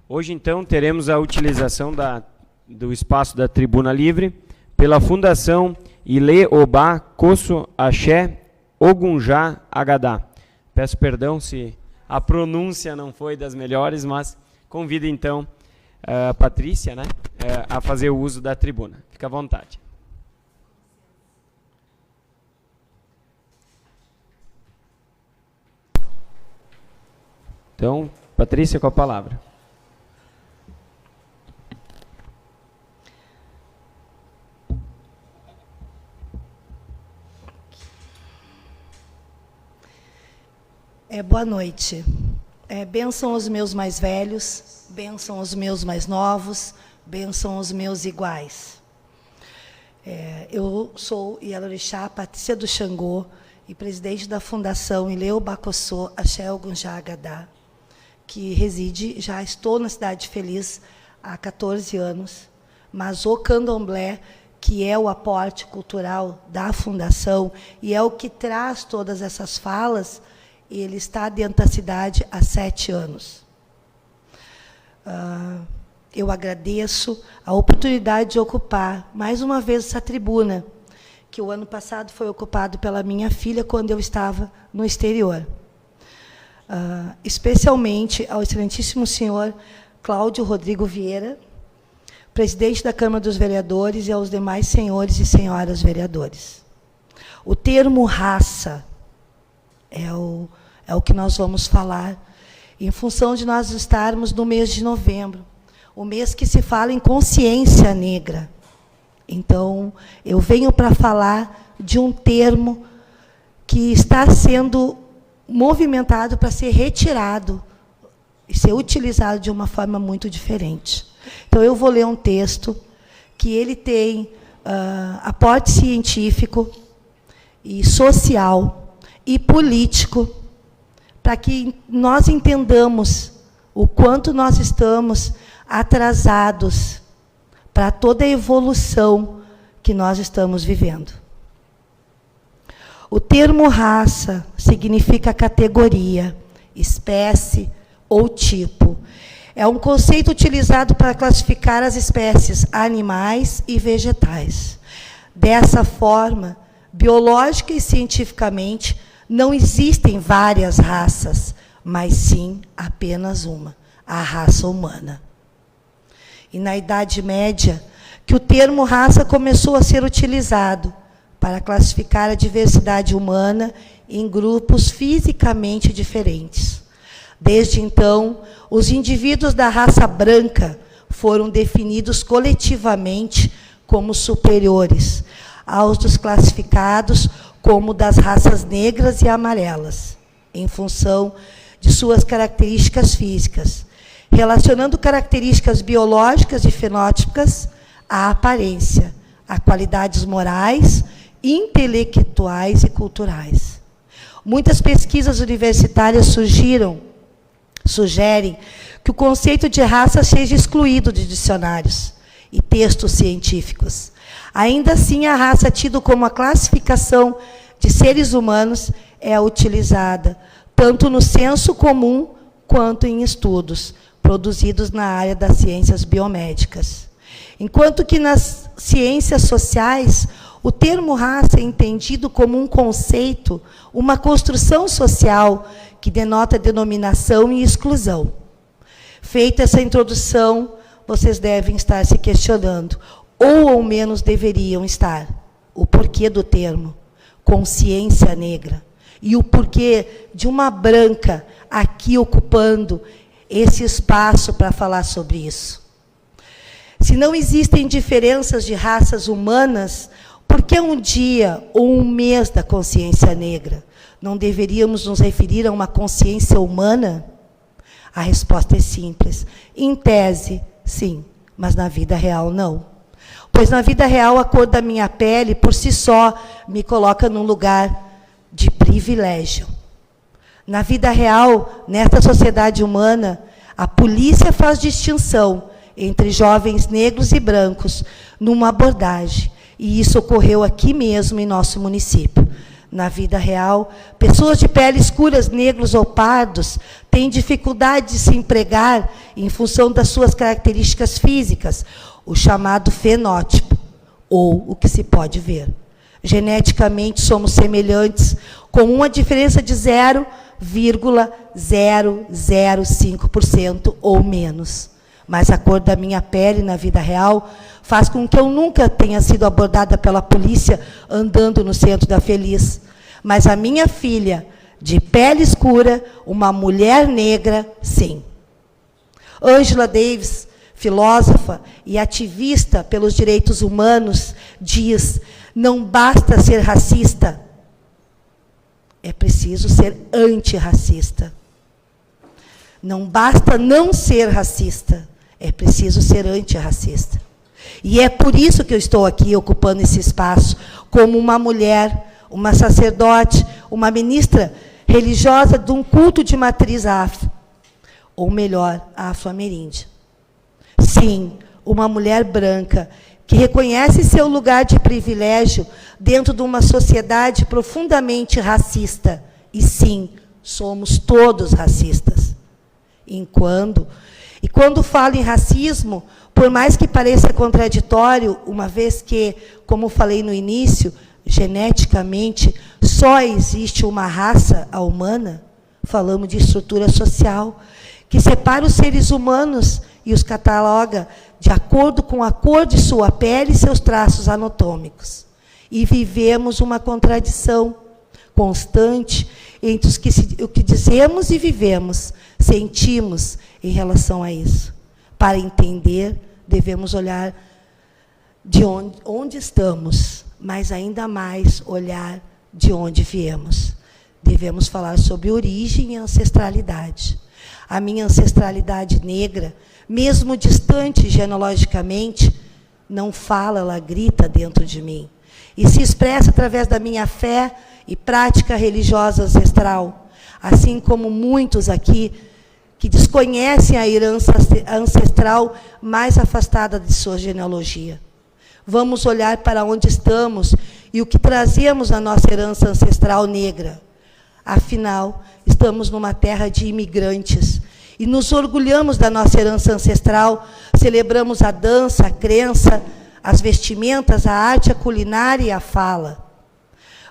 Hoje, então, teremos a utilização do espaço da Tribuna Livre pela Fundação Ile Obá Kosso Axé Ogunjá Agadá. Peço perdão se a pronúncia não foi das melhores, mas convido, então, a Patrícia, né, a fazer o uso da tribuna. Fica à vontade. Então, Patrícia, com a palavra. Boa noite. Bênção aos meus mais velhos, bênção aos meus mais novos, bênção aos meus iguais. Eu sou Ialorixá Patrícia do Xangô e presidente da Fundação Ile Obá Kosso Axé Ogunjá Agadá, que reside, já estou na Cidade Feliz há 14 anos, mas o candomblé, que é o aporte cultural da Fundação e é o que traz todas essas falas, ele está dentro da cidade há 7 anos. Eu agradeço a oportunidade de ocupar mais uma vez essa tribuna, que o ano passado foi ocupado pela minha filha quando eu estava no exterior. Especialmente ao excelentíssimo senhor Cláudio Rodrigo Vieira, presidente da Câmara dos Vereadores, e aos demais senhores e senhoras vereadores. O termo raça é o que nós vamos falar, em função de nós estarmos no mês de novembro, o mês que se fala em consciência negra. Então, eu venho para falar de um termo que está sendo movimentado para ser retirado e ser utilizado de uma forma muito diferente. Então, eu vou ler um texto que ele tem aporte científico e social e político, para que nós entendamos o quanto nós estamos atrasados para toda a evolução que nós estamos vivendo. O termo raça significa categoria, espécie ou tipo. É um conceito utilizado para classificar as espécies animais e vegetais. Dessa forma, biológica e cientificamente, não existem várias raças, mas sim apenas uma, a raça humana. E na Idade Média, que o termo raça começou a ser utilizado para classificar a diversidade humana em grupos fisicamente diferentes. Desde então, os indivíduos da raça branca foram definidos coletivamente como superiores aos dos classificados como das raças negras e amarelas, em função de suas características físicas, relacionando características biológicas e fenótipicas à aparência, a qualidades morais, intelectuais e culturais. Muitas pesquisas universitárias sugerem que o conceito de raça seja excluído de dicionários e textos científicos. Ainda assim, a raça, tida como a classificação de seres humanos, é utilizada tanto no senso comum quanto em estudos produzidos na área das ciências biomédicas. Enquanto que nas ciências sociais, o termo raça é entendido como um conceito, uma construção social que denota denominação e exclusão. Feita essa introdução, vocês devem estar se questionando, ou ao menos deveriam estar, o porquê do termo consciência negra e o porquê de uma branca aqui ocupando esse espaço para falar sobre isso. Se não existem diferenças de raças humanas, por que um dia ou um mês da consciência negra? Não deveríamos nos referir a uma consciência humana? A resposta é simples. Em tese, sim, mas na vida real, não. Pois na vida real, a cor da minha pele, por si só, me coloca num lugar de privilégio. Na vida real, nesta sociedade humana, a polícia faz distinção entre jovens negros e brancos numa abordagem. E isso ocorreu aqui mesmo em nosso município. Na vida real, pessoas de pele escuras, negros ou pardos, têm dificuldade de se empregar em função das suas características físicas, o chamado fenótipo, ou o que se pode ver. Geneticamente, somos semelhantes, com uma diferença de 0,005% ou menos. Mas a cor da minha pele na vida real faz com que eu nunca tenha sido abordada pela polícia andando no centro da Feliz. Mas a minha filha, de pele escura, uma mulher negra, sim. Angela Davis, filósofa e ativista pelos direitos humanos, diz: não basta ser racista, é preciso ser antirracista. Não basta não ser racista, é preciso ser antirracista. E é por isso que eu estou aqui ocupando esse espaço, como uma mulher, uma sacerdote, uma ministra religiosa de um culto de matriz afro, ou melhor, afro-ameríndia. Sim, uma mulher branca que reconhece seu lugar de privilégio dentro de uma sociedade profundamente racista. E sim, somos todos racistas. E quando falo em racismo, por mais que pareça contraditório, uma vez que, como falei no início, geneticamente só existe uma raça, a humana, falamos de estrutura social, que separa os seres humanos e os cataloga de acordo com a cor de sua pele e seus traços anatômicos. E vivemos uma contradição constante entre o que dizemos e vivemos, sentimos em relação a isso. Para entender, devemos olhar de onde estamos, mas ainda mais olhar de onde viemos. Devemos falar sobre origem e ancestralidade. A minha ancestralidade negra, mesmo distante genealogicamente, não fala, ela grita dentro de mim. E se expressa através da minha fé e prática religiosa ancestral, assim como muitos aqui que desconhecem a herança ancestral mais afastada de sua genealogia. Vamos olhar para onde estamos e o que trazemos na nossa herança ancestral negra. Afinal, estamos numa terra de imigrantes e nos orgulhamos da nossa herança ancestral, celebramos a dança, a crença, as vestimentas, a arte, a culinária e a fala.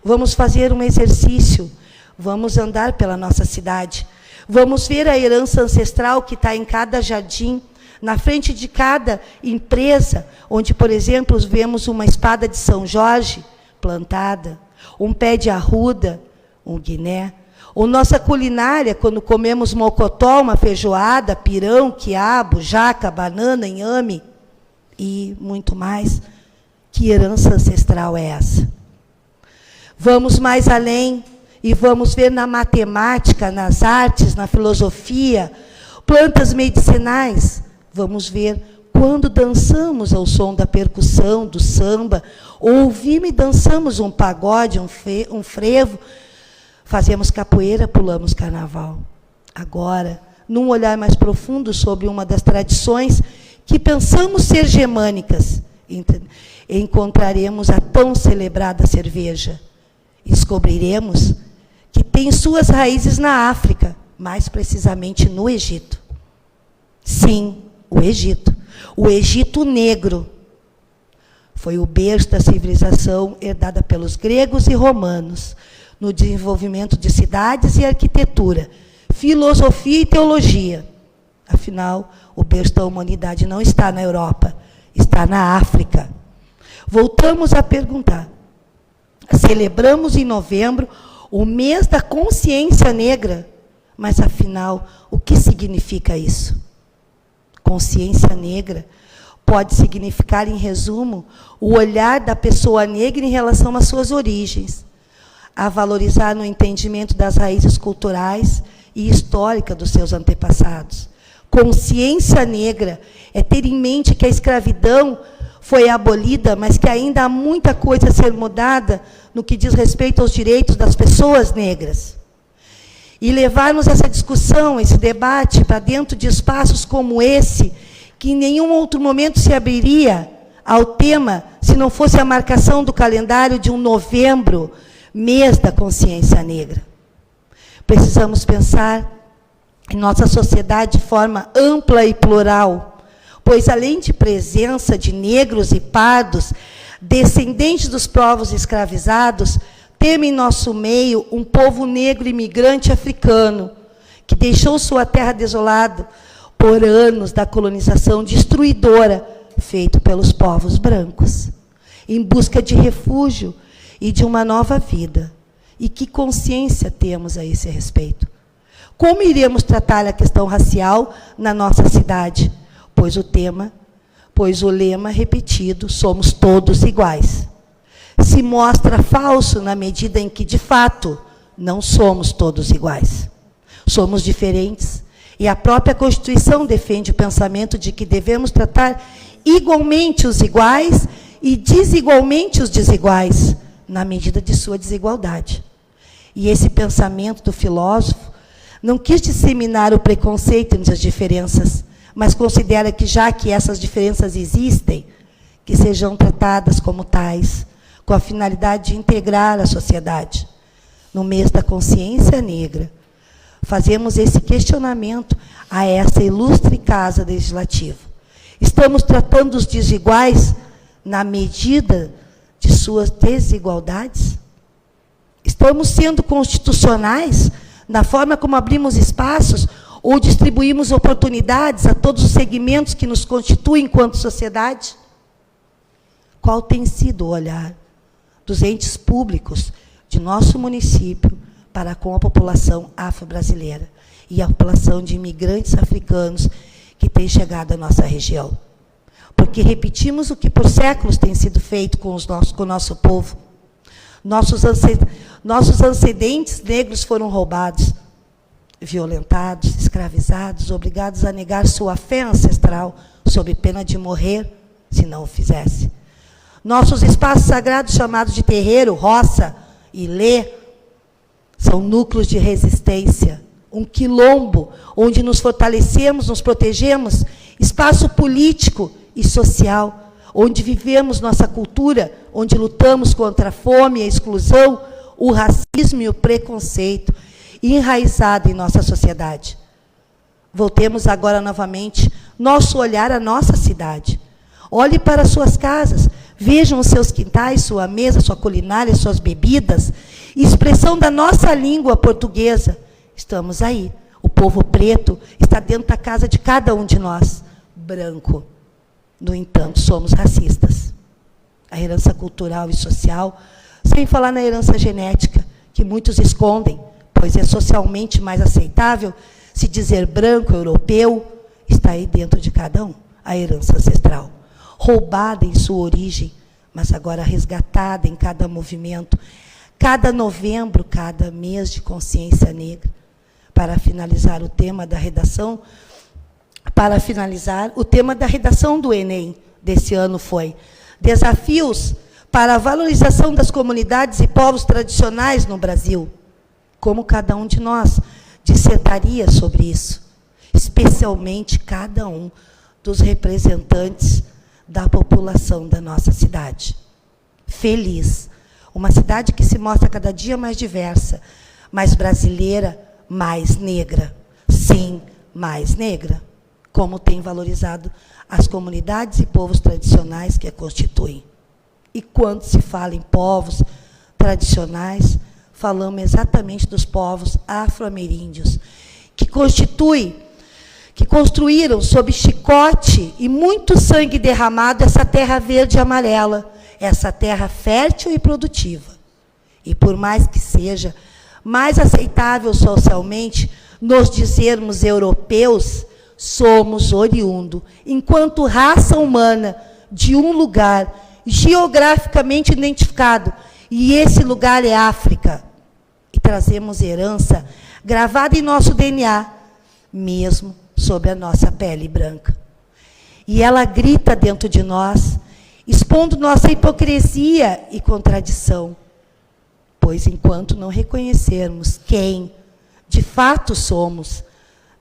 Vamos fazer um exercício, vamos andar pela nossa cidade, vamos ver a herança ancestral que está em cada jardim, na frente de cada empresa, onde, por exemplo, vemos uma espada de São Jorge plantada, um pé de arruda, um guiné, ou nossa culinária, quando comemos mocotó, uma feijoada, pirão, quiabo, jaca, banana, inhame, e muito mais. Que herança ancestral é essa? Vamos mais além e vamos ver na matemática, nas artes, na filosofia, plantas medicinais. Vamos ver quando dançamos ao som da percussão, do samba, ou ouvimos e dançamos um pagode, um frevo, fazemos capoeira, pulamos carnaval. Agora, num olhar mais profundo sobre uma das tradições que pensamos ser germânicas, encontraremos a tão celebrada cerveja. Descobriremos que tem suas raízes na África, mais precisamente no Egito. Sim, o Egito. O Egito negro foi o berço da civilização herdada pelos gregos e romanos, no desenvolvimento de cidades e arquitetura, filosofia e teologia. Afinal, o berço da humanidade não está na Europa, está na África. Voltamos a perguntar. Celebramos em novembro o mês da consciência negra, mas, afinal, o que significa isso? Consciência negra pode significar, em resumo, o olhar da pessoa negra em relação às suas origens, a valorizar no entendimento das raízes culturais e históricas dos seus antepassados. Consciência negra é ter em mente que a escravidão foi abolida, mas que ainda há muita coisa a ser mudada no que diz respeito aos direitos das pessoas negras. E levarmos essa discussão, esse debate, para dentro de espaços como esse, que em nenhum outro momento se abriria ao tema, se não fosse a marcação do calendário de um novembro, mês da consciência negra. Precisamos pensar em nossa sociedade de forma ampla e plural, pois além de presença de negros e pardos, descendentes dos povos escravizados, temos em nosso meio um povo negro imigrante africano, que deixou sua terra desolada por anos da colonização destruidora, feita pelos povos brancos, em busca de refúgio e de uma nova vida. E que consciência temos a esse respeito? Como iremos tratar a questão racial na nossa cidade? Pois o lema repetido, somos todos iguais, se mostra falso na medida em que, de fato, não somos todos iguais. Somos diferentes, e a própria Constituição defende o pensamento de que devemos tratar igualmente os iguais e desigualmente os desiguais, na medida de sua desigualdade. E esse pensamento do filósofo não quis disseminar o preconceito entre as diferenças, mas considera que, já que essas diferenças existem, que sejam tratadas como tais, com a finalidade de integrar a sociedade. No mês da consciência negra, fazemos esse questionamento a essa ilustre Casa Legislativa. Estamos tratando os desiguais na medida de suas desigualdades? Estamos sendo constitucionais na forma como abrimos espaços ou distribuímos oportunidades a todos os segmentos que nos constituem enquanto sociedade? Qual tem sido o olhar dos entes públicos de nosso município para com a população afro-brasileira e a população de imigrantes africanos que tem chegado à nossa região? Porque repetimos o que por séculos tem sido feito com o nosso povo. Nossos ancestrais negros foram roubados, violentados, escravizados, obrigados a negar sua fé ancestral, sob pena de morrer, se não o fizesse. Nossos espaços sagrados, chamados de terreiro, roça e lê, são núcleos de resistência, um quilombo, onde nos fortalecemos, nos protegemos, espaço político e social, onde vivemos nossa cultura, onde lutamos contra a fome, a exclusão, o racismo e o preconceito, enraizado em nossa sociedade. Voltemos agora novamente nosso olhar à nossa cidade. Olhe para suas casas, vejam os seus quintais, sua mesa, sua culinária, suas bebidas, expressão da nossa língua portuguesa. Estamos aí. O povo preto está dentro da casa de cada um de nós. Branco. No entanto, somos racistas. A herança cultural e social, sem falar na herança genética, que muitos escondem, pois é socialmente mais aceitável se dizer branco, europeu, está aí dentro de cada um, a herança ancestral. Roubada em sua origem, mas agora resgatada em cada movimento, cada novembro, cada mês de consciência negra. Para finalizar o tema da redação, do Enem desse ano foi Desafios para a valorização das comunidades e povos tradicionais no Brasil. Como cada um de nós dissertaria sobre isso, especialmente cada um dos representantes da população da nossa cidade. Feliz, uma cidade que se mostra cada dia mais diversa, mais brasileira, mais negra. Sim, mais negra, como tem valorizado as comunidades e povos tradicionais que a constituem. E quando se fala em povos tradicionais, falamos exatamente dos povos afro-ameríndios, que construíram sob chicote e muito sangue derramado essa terra verde e amarela, essa terra fértil e produtiva. E por mais que seja mais aceitável socialmente nos dizermos europeus, somos oriundo, enquanto raça humana, de um lugar geograficamente identificado, e esse lugar é África. E trazemos herança gravada em nosso DNA, mesmo sobre a nossa pele branca. E ela grita dentro de nós, expondo nossa hipocrisia e contradição. Pois enquanto não reconhecermos quem de fato somos,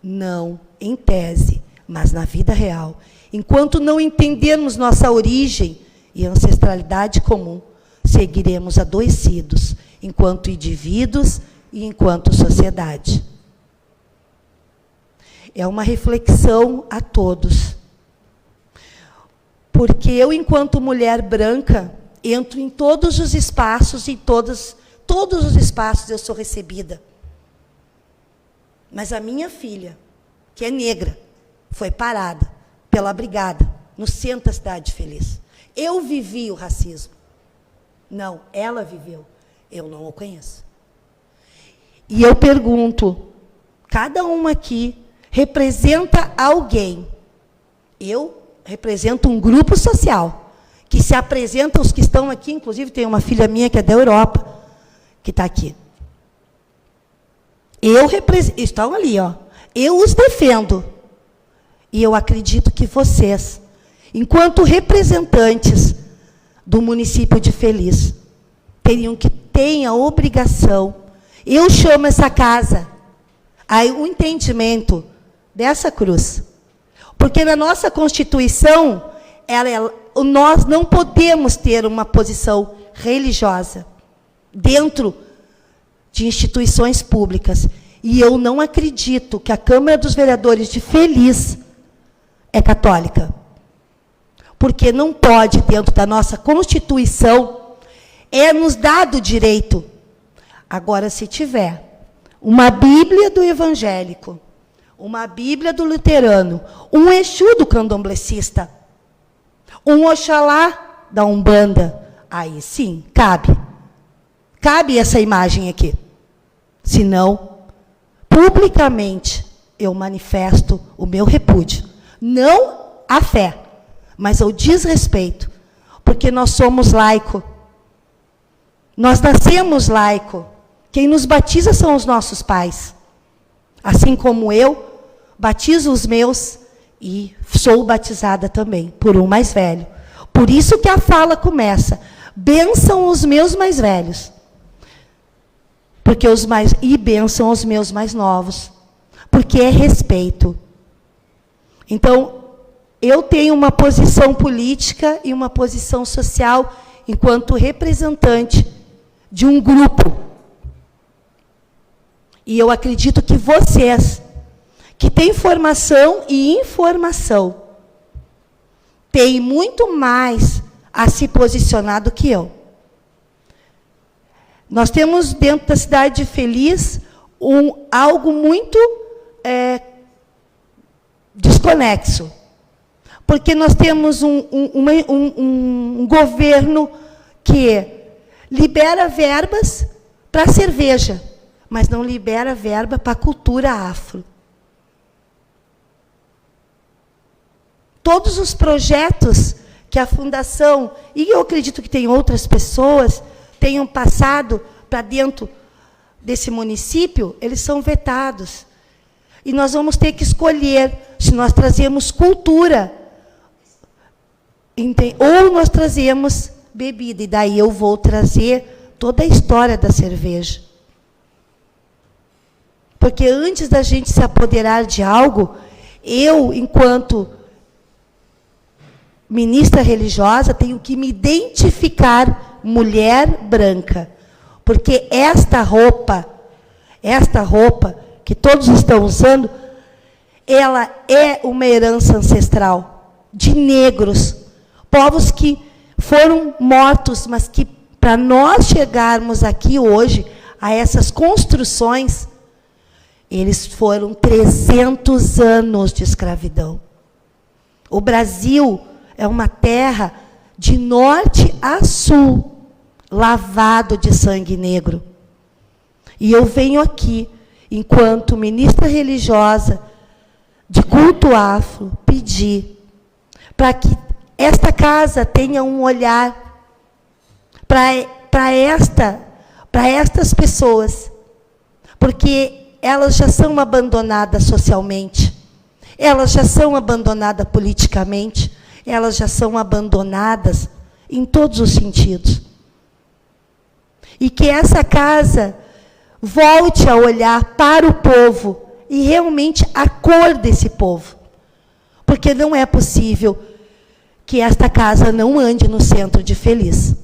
não em tese, mas na vida real, enquanto não entendermos nossa origem e ancestralidade comum, seguiremos adoecidos enquanto indivíduos e enquanto sociedade. É uma reflexão a todos. Porque eu, enquanto mulher branca, entro em todos os espaços, em todos os espaços eu sou recebida. Mas a minha filha, que é negra, foi parada pela brigada no centro da Cidade Feliz. Eu vivi o racismo. Não, ela viveu. Eu não o conheço. E eu pergunto, cada uma aqui representa alguém. Eu represento um grupo social, que se apresenta, os que estão aqui, inclusive tem uma filha minha que é da Europa, que está aqui. Estão ali, ó. Eu os defendo. E eu acredito que vocês, enquanto representantes do município de Feliz, teriam que ter a obrigação, eu chamo essa casa, o entendimento dessa cruz. Porque na nossa Constituição, nós não podemos ter uma posição religiosa dentro de instituições públicas. E eu não acredito que a Câmara dos Vereadores de Feliz é católica. Porque não pode, dentro da nossa Constituição, nos dado o direito. Agora, se tiver uma Bíblia do evangélico, uma Bíblia do luterano, um Exu do candomblessista, um Oxalá da Umbanda, aí sim, cabe. Cabe essa imagem aqui. Senão, publicamente, eu manifesto o meu repúdio. Não à fé, mas ao desrespeito. Porque nós somos laico. Nós nascemos laico. Quem nos batiza são os nossos pais. Assim como eu, batizo os meus e sou batizada também por um mais velho. Por isso que a fala começa, bençam os meus mais velhos. E bençam os meus mais novos. Porque é respeito. Então, eu tenho uma posição política e uma posição social enquanto representante de um grupo. E eu acredito que vocês, que têm formação e informação, têm muito mais a se posicionar do que eu. Nós temos dentro da Cidade Feliz algo muito desconexo. Porque nós temos um governo que libera verbas para a cerveja, mas não libera verba para a cultura afro. Todos os projetos que a Fundação, e eu acredito que tem outras pessoas, tenham passado para dentro desse município, eles são vetados. E nós vamos ter que escolher se nós trazemos cultura, ou nós trazemos bebida. E daí eu vou trazer toda a história da cerveja. Porque antes da gente se apoderar de algo, eu, enquanto ministra religiosa, tenho que me identificar mulher branca. Porque esta roupa que todos estão usando, ela é uma herança ancestral de negros, povos que foram mortos, mas que, para nós chegarmos aqui hoje, a essas construções, eles foram 300 anos de escravidão. O Brasil é uma terra de norte a sul, lavado de sangue negro. E eu venho aqui, enquanto ministra religiosa de culto afro, pedir para que esta casa tenha um olhar para estas pessoas, porque elas já são abandonadas socialmente, elas já são abandonadas politicamente, elas já são abandonadas em todos os sentidos. E que essa casa volte a olhar para o povo e realmente a cor desse povo. Porque não é possível que esta casa não ande no centro de Feliz.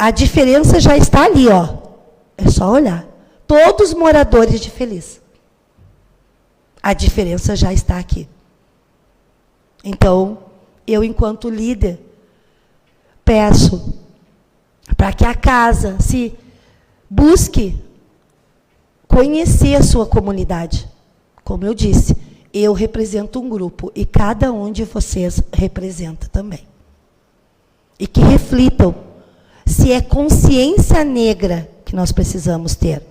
A diferença já está ali, ó. É só olhar. Todos moradores de Feliz. A diferença já está aqui. Então, eu, enquanto líder, peço para que a casa se busque conhecer a sua comunidade. Como eu disse, eu represento um grupo e cada um de vocês representa também. E que reflitam se é consciência negra que nós precisamos ter.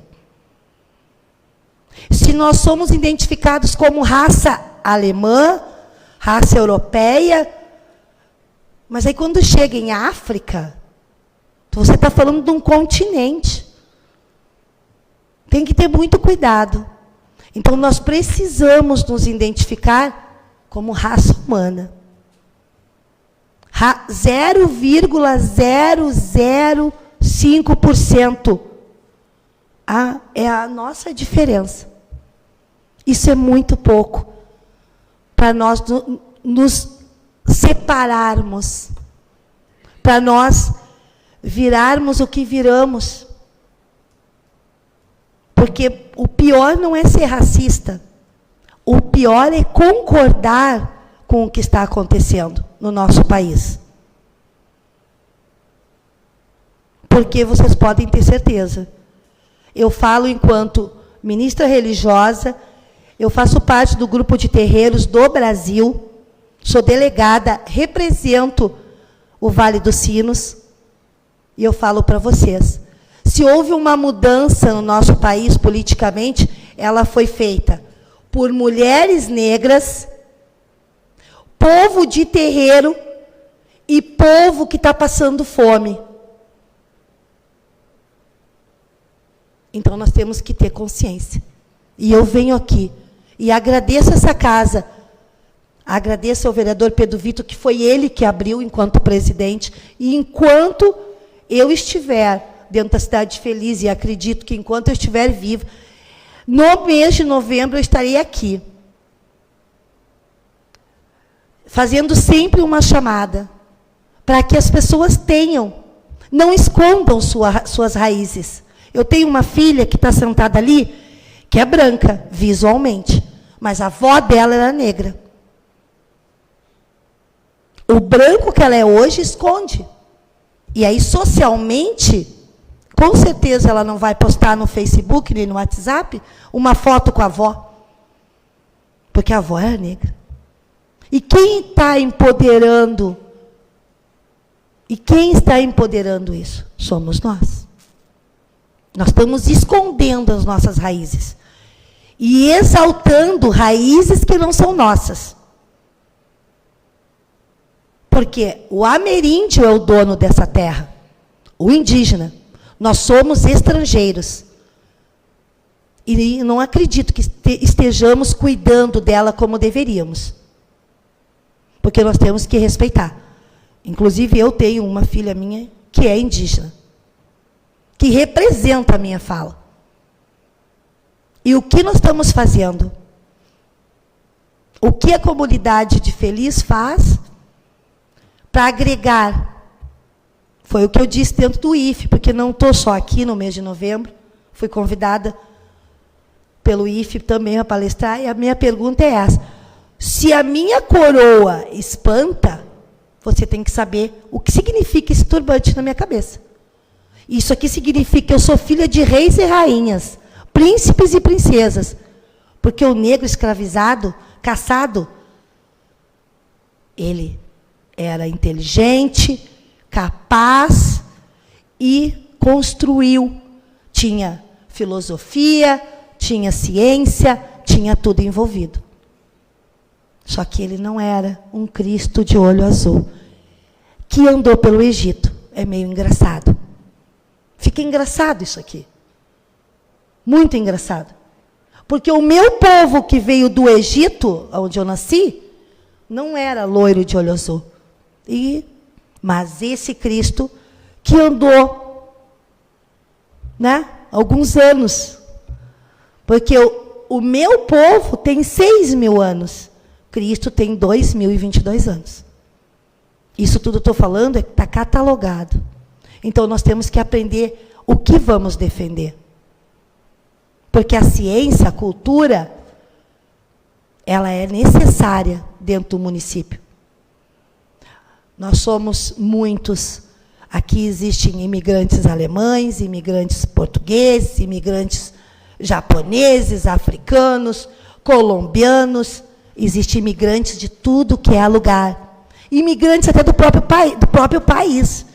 Se nós somos identificados como raça alemã, raça europeia, mas aí quando chega em África, você está falando de um continente. Tem que ter muito cuidado. Então, nós precisamos nos identificar como raça humana. 0,005% é a nossa diferença. Isso é muito pouco para nós nos separarmos, para nós virarmos o que viramos. Porque o pior não é ser racista. O pior é concordar com o que está acontecendo no nosso país. Porque vocês podem ter certeza. Eu falo enquanto ministra religiosa, eu faço parte do grupo de terreiros do Brasil, sou delegada, represento o Vale dos Sinos, e eu falo para vocês, se houve uma mudança no nosso país politicamente, ela foi feita por mulheres negras, povo de terreiro e povo que está passando fome. Então, nós temos que ter consciência. E eu venho aqui e agradeço essa casa, agradeço ao vereador Pedro Vitor, que foi ele que abriu enquanto presidente, e enquanto eu estiver dentro da Cidade Feliz, e acredito que enquanto eu estiver viva, no mês de novembro eu estarei aqui, fazendo sempre uma chamada, para que as pessoas tenham, não escondam suas raízes. Eu tenho uma filha que está sentada ali, que é branca, visualmente, mas a avó dela era negra. O branco que ela é hoje esconde. E aí, socialmente, com certeza ela não vai postar no Facebook, nem no WhatsApp, uma foto com a avó. Porque a avó era negra. E quem está empoderando? E quem está empoderando isso? Somos nós. Nós estamos escondendo as nossas raízes. E exaltando raízes que não são nossas. Porque o ameríndio é o dono dessa terra. O indígena. Nós somos estrangeiros. E não acredito que estejamos cuidando dela como deveríamos. Porque nós temos que respeitar. Inclusive, eu tenho uma filha minha que é indígena, que representa a minha fala. E o que nós estamos fazendo? O que a comunidade de Feliz faz para agregar? Foi o que eu disse dentro do IFE, porque não estou só aqui no mês de novembro, fui convidada pelo IFE também a palestrar, e a minha pergunta é essa: se a minha coroa espanta, você tem que saber o que significa esse turbante na minha cabeça. Isso aqui significa que eu sou filha de reis e rainhas, príncipes e princesas. Porque o negro escravizado, caçado, ele era inteligente, capaz e construiu. Tinha filosofia, tinha ciência, tinha tudo envolvido. Só que ele não era um Cristo de olho azul, que andou pelo Egito. É meio engraçado. Fica engraçado isso aqui. Muito engraçado. Porque o meu povo que veio do Egito, onde eu nasci, não era loiro de olho azul. Mas esse Cristo que andou, né, alguns anos. Porque o meu povo tem 6.000 anos. Cristo tem 2.022 anos. Isso tudo estou falando está catalogado. Então, nós temos que aprender o que vamos defender. Porque a ciência, a cultura, ela é necessária dentro do município. Nós somos muitos. Aqui existem imigrantes alemães, imigrantes portugueses, imigrantes japoneses, africanos, colombianos. Existem imigrantes de tudo que é lugar. Imigrantes até do próprio país.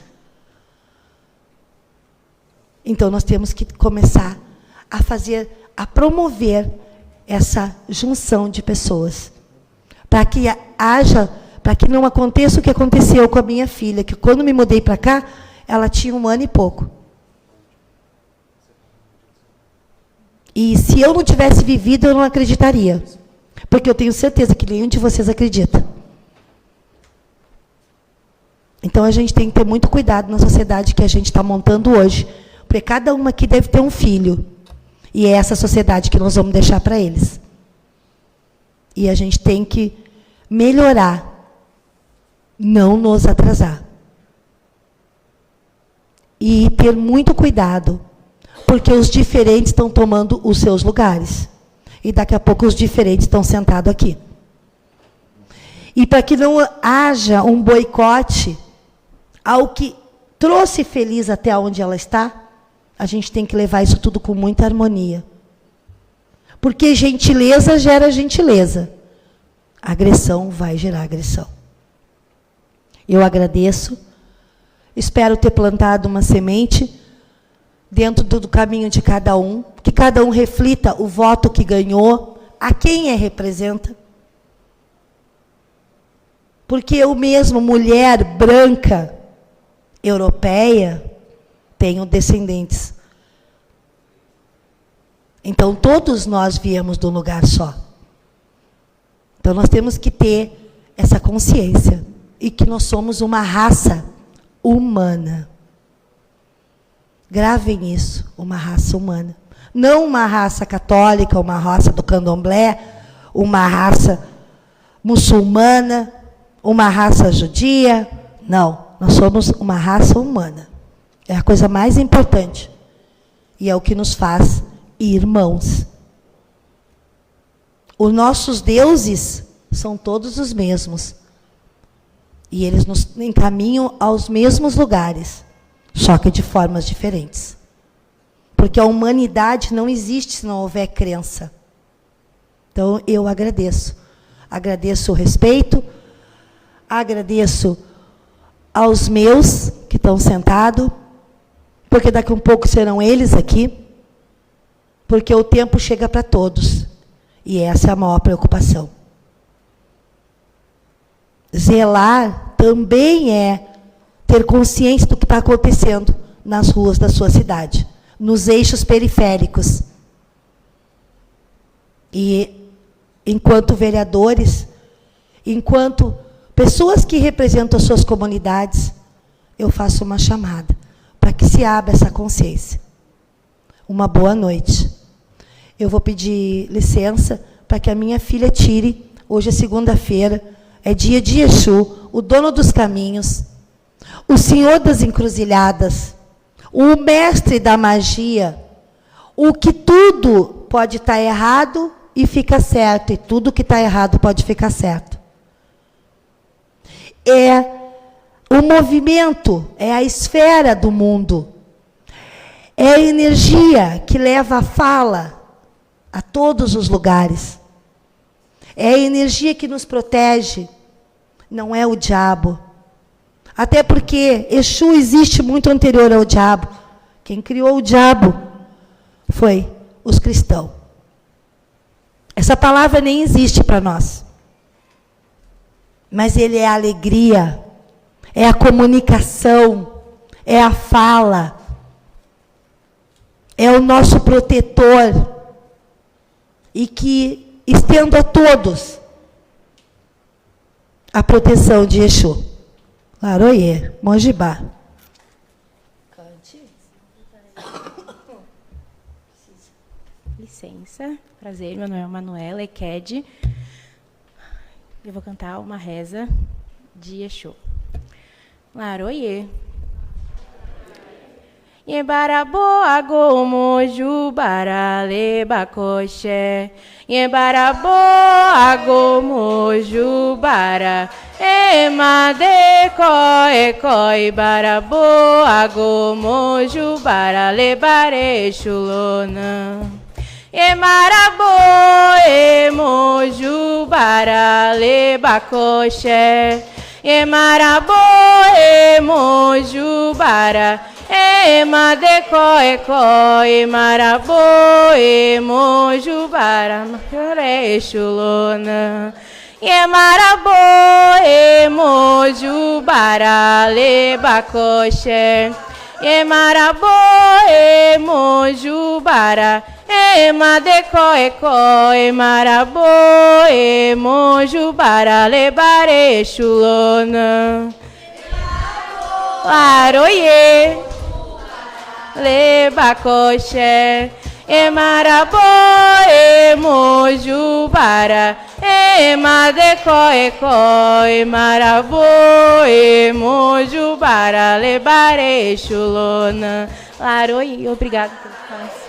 Então, nós temos que começar a promover essa junção de pessoas. Para que não aconteça o que aconteceu com a minha filha, que quando me mudei para cá, ela tinha 1 ano e pouco. E se eu não tivesse vivido, eu não acreditaria. Porque eu tenho certeza que nenhum de vocês acredita. Então, a gente tem que ter muito cuidado na sociedade que a gente está montando hoje. Porque cada uma aqui deve ter um filho. E é essa sociedade que nós vamos deixar para eles. E a gente tem que melhorar, não nos atrasar. E ter muito cuidado, porque os diferentes estão tomando os seus lugares. E daqui a pouco os diferentes estão sentados aqui. E para que não haja um boicote ao que trouxe feliz até onde ela está, a gente tem que levar isso tudo com muita harmonia. Porque gentileza gera gentileza. Agressão vai gerar agressão. Eu agradeço. Espero ter plantado uma semente dentro do caminho de cada um. Que cada um reflita o voto que ganhou, a quem representa. Porque eu mesmo, mulher branca, europeia, tenho descendentes. Então, todos nós viemos de um lugar só. Então, nós temos que ter essa consciência. E que nós somos uma raça humana. Gravem isso, uma raça humana. Não uma raça católica, uma raça do candomblé, uma raça muçulmana, uma raça judia. Não, nós somos uma raça humana. É a coisa mais importante. E é o que nos faz irmãos. Os nossos deuses são todos os mesmos. E eles nos encaminham aos mesmos lugares, só que de formas diferentes. Porque a humanidade não existe se não houver crença. Então, eu agradeço. Agradeço o respeito, agradeço aos meus que estão sentados, porque daqui a um pouco serão eles aqui, porque o tempo chega para todos. E essa é a maior preocupação. Zelar também é ter consciência do que está acontecendo nas ruas da sua cidade, nos eixos periféricos. E, enquanto vereadores, enquanto pessoas que representam as suas comunidades, eu faço uma chamada para que se abra essa consciência. Uma boa noite. Eu vou pedir licença para que a minha filha tire, hoje é segunda-feira, é dia de Exu, o dono dos caminhos, o senhor das encruzilhadas, o mestre da magia, o que tudo pode estar errado e fica certo, e tudo que está errado pode ficar certo. É o movimento, é a esfera do mundo, é a energia que leva a fala a todos os lugares. É a energia que nos protege, não é o diabo. Até porque Exu existe muito anterior ao diabo. Quem criou o diabo foi os cristãos. Essa palavra nem existe para nós. Mas ele é a alegria, é a comunicação, é a fala, é o nosso protetor. E que estendo a todos a proteção de Exu. Laroie, Mojibá. Licença, prazer, meu nome é Manuela Eked. Eu vou cantar uma reza de Exu. Laroie. Yebaraboa gomoju barale bakoche. Yebaraboa gomoju bara. Emadeko eko ibaraboa gomoju barale bare shulona. Emarabo emoju barale bakoche. Emarabo emoju bara. Emadeko eko emarabo emoju bara makare shulona. Emarabo emoju bara le bakoche. Emarabo emoju bara. Emadeko eko emarabo emoju bara le bare shulona. Aroye le bakoche. Emarabo emoju bara. Emadeko eko emarabo emoju bara le bare shulona. Aroye, obrigado pelo espaço.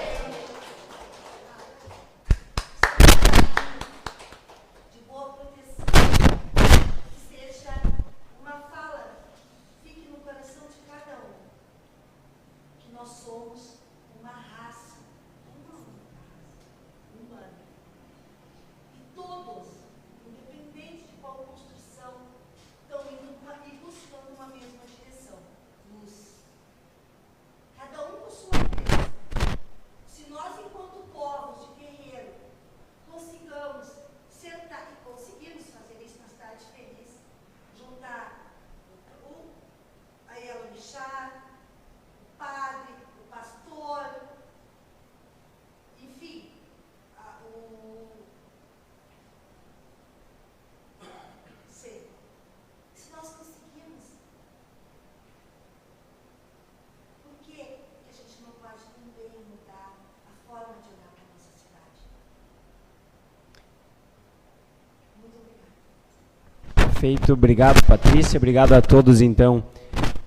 Perfeito, obrigado Patrícia, obrigado a todos então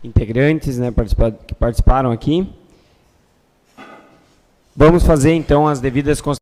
integrantes, né, que participaram aqui. Vamos fazer então as devidas considerações.